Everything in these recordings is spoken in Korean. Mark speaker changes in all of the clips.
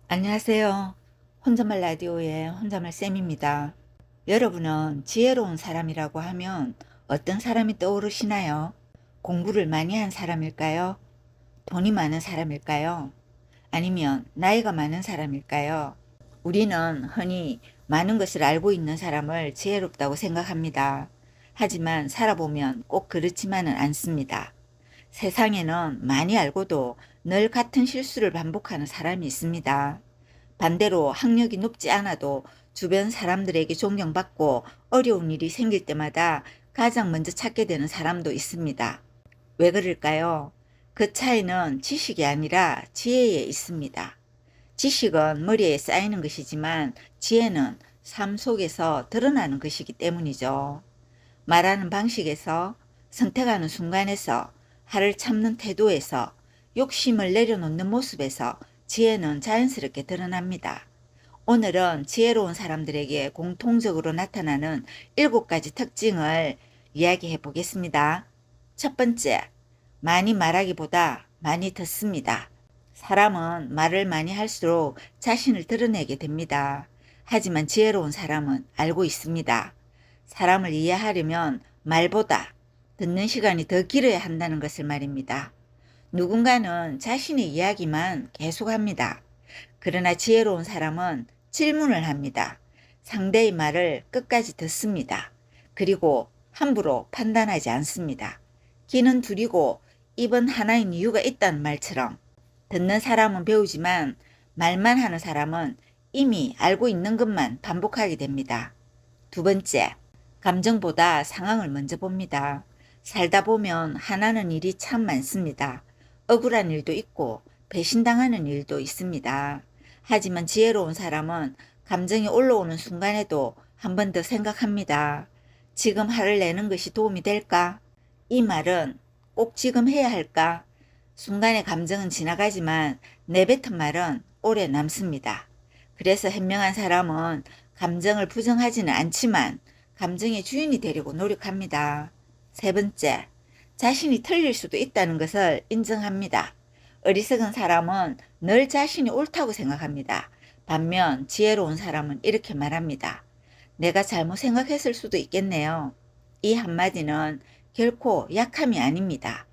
Speaker 1: 안녕하세요. 혼자말 라디오의 혼자말 쌤입니다. 여러분은 지혜로운 사람이라고 하면 어떤 사람이 떠오르시나요? 공부를 많이 한 사람일까요? 돈이 많은 사람일까요? 아니면 나이가 많은 사람일까요? 우리는 흔히 많은 것을 알고 있는 사람을 지혜롭다고 생각합니다. 하지만 살아보면 꼭 그렇지만은 않습니다. 세상에는 많이 알고도 늘 같은 실수를 반복하는 사람이 있습니다. 반대로 학력이 높지 않아도 주변 사람들에게 존경받고 어려운 일이 생길 때마다 가장 먼저 찾게 되는 사람도 있습니다. 왜 그럴까요? 그 차이는 지식이 아니라 지혜에 있습니다. 지식은 머리에 쌓이는 것이지만 지혜는 삶 속에서 드러나는 것이기 때문이죠. 말하는 방식에서, 선택하는 순간에서, 화를 참는 태도에서, 욕심을 내려놓는 모습에서 지혜는 자연스럽게 드러납니다. 오늘은 지혜로운 사람들에게 공통적으로 나타나는 7가지 특징을 이야기해 보겠습니다. 첫 번째, 많이 말하기보다 많이 듣습니다. 사람은 말을 많이 할수록 자신을 드러내게 됩니다. 하지만 지혜로운 사람은 알고 있습니다. 사람을 이해하려면 말보다 듣는 시간이 더 길어야 한다는 것을 말입니다. 누군가는 자신의 이야기만 계속합니다. 그러나 지혜로운 사람은 질문을 합니다. 상대의 말을 끝까지 듣습니다. 그리고 함부로 판단하지 않습니다. 귀는 둘이고 입은 하나인 이유가 있다는 말처럼 듣는 사람은 배우지만 말만 하는 사람은 이미 알고 있는 것만 반복하게 됩니다. 두 번째, 감정보다 상황을 먼저 봅니다. 살다 보면 하나는 일이 참 많습니다. 억울한 일도 있고 배신당하는 일도 있습니다. 하지만 지혜로운 사람은 감정이 올라오는 순간에도 한 번 더 생각합니다. 지금 화를 내는 것이 도움이 될까? 이 말은 꼭 지금 해야 할까? 순간의 감정은 지나가지만 내뱉은 말은 오래 남습니다. 그래서 현명한 사람은 감정을 부정하지는 않지만 감정의 주인이 되려고 노력합니다. 세 번째, 자신이 틀릴 수도 있다는 것을 인정합니다. 어리석은 사람은 늘 자신이 옳다고 생각합니다. 반면 지혜로운 사람은 이렇게 말합니다. 내가 잘못 생각했을 수도 있겠네요. 이 한마디는 결코 약함이 아닙니다.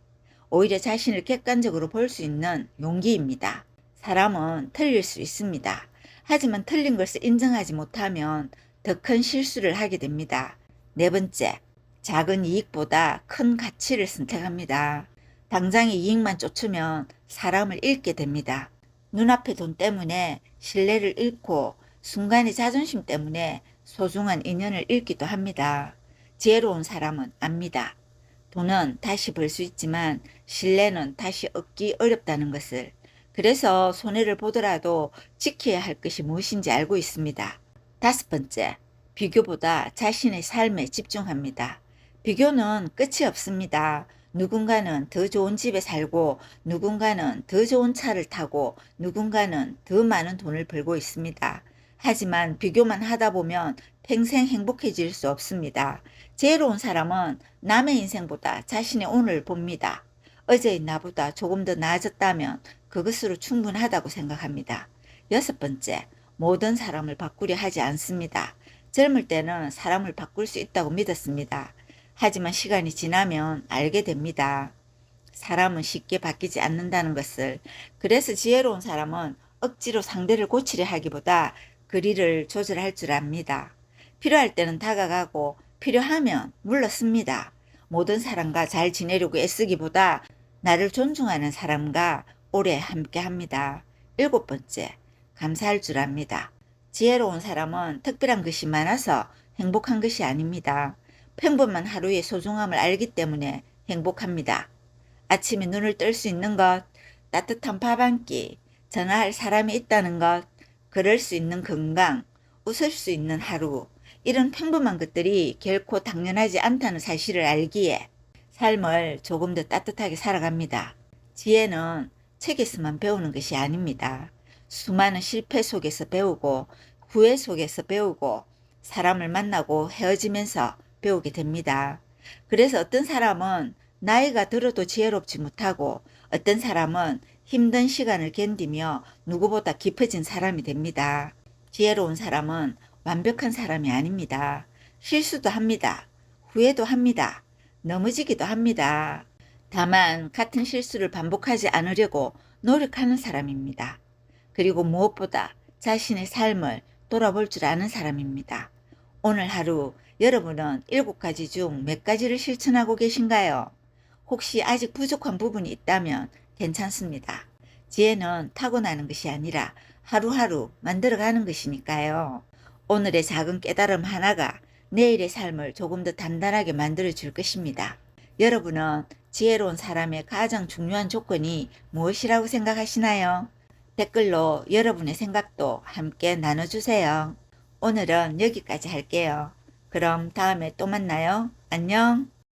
Speaker 1: 오히려 자신을 객관적으로 볼 수 있는 용기입니다. 사람은 틀릴 수 있습니다. 하지만 틀린 것을 인정하지 못하면 더 큰 실수를 하게 됩니다. 네 번째, 작은 이익보다 큰 가치를 선택합니다. 당장의 이익만 쫓으면 사람을 잃게 됩니다. 눈앞의 돈 때문에 신뢰를 잃고 순간의 자존심 때문에 소중한 인연을 잃기도 합니다. 지혜로운 사람은 압니다. 돈은 다시 벌 수 있지만 신뢰는 다시 얻기 어렵다는 것을. 그래서 손해를 보더라도 지켜야 할 것이 무엇인지 알고 있습니다. 다섯 번째, 비교보다 자신의 삶에 집중합니다. 비교는 끝이 없습니다. 누군가는 더 좋은 집에 살고 누군가는 더 좋은 차를 타고 누군가는 더 많은 돈을 벌고 있습니다. 하지만 비교만 하다 보면 평생 행복해질 수 없습니다. 지혜로운 사람은 남의 인생보다 자신의 오늘을 봅니다. 어제의 나보다 조금 더 나아졌다면 그것으로 충분하다고 생각합니다. 여섯 번째, 모든 사람을 바꾸려 하지 않습니다. 젊을 때는 사람을 바꿀 수 있다고 믿었습니다. 하지만 시간이 지나면 알게 됩니다. 사람은 쉽게 바뀌지 않는다는 것을. 그래서 지혜로운 사람은 억지로 상대를 고치려 하기보다 거리를 조절할 줄 압니다. 필요할 때는 다가가고 필요하면 물러섭니다. 모든 사람과 잘 지내려고 애쓰기보다 나를 존중하는 사람과 오래 함께합니다. 일곱 번째, 감사할 줄 압니다. 지혜로운 사람은 특별한 것이 많아서 행복한 것이 아닙니다. 평범한 하루의 소중함을 알기 때문에 행복합니다. 아침에 눈을 뜰 수 있는 것, 따뜻한 밥 한 끼, 전화할 사람이 있다는 것, 걸을 수 있는 건강, 웃을 수 있는 하루, 이런 평범한 것들이 결코 당연하지 않다는 사실을 알기에 삶을 조금 더 따뜻하게 살아갑니다. 지혜는 책에서만 배우는 것이 아닙니다. 수많은 실패 속에서 배우고 후회 속에서 배우고 사람을 만나고 헤어지면서 배우게 됩니다. 그래서 어떤 사람은 나이가 들어도 지혜롭지 못하고 어떤 사람은 힘든 시간을 견디며 누구보다 깊어진 사람이 됩니다. 지혜로운 사람은 완벽한 사람이 아닙니다. 실수도 합니다. 후회도 합니다. 넘어지기도 합니다. 다만 같은 실수를 반복하지 않으려고 노력하는 사람입니다. 그리고 무엇보다 자신의 삶을 돌아볼 줄 아는 사람입니다. 오늘 하루 여러분은 7가지 중 몇 가지를 실천하고 계신가요? 혹시 아직 부족한 부분이 있다면 괜찮습니다. 지혜는 타고나는 것이 아니라 하루하루 만들어가는 것이니까요. 오늘의 작은 깨달음 하나가 내일의 삶을 조금 더 단단하게 만들어 줄 것입니다. 여러분은 지혜로운 사람의 가장 중요한 조건이 무엇이라고 생각하시나요? 댓글로 여러분의 생각도 함께 나눠주세요. 오늘은 여기까지 할게요. 그럼 다음에 또 만나요. 안녕.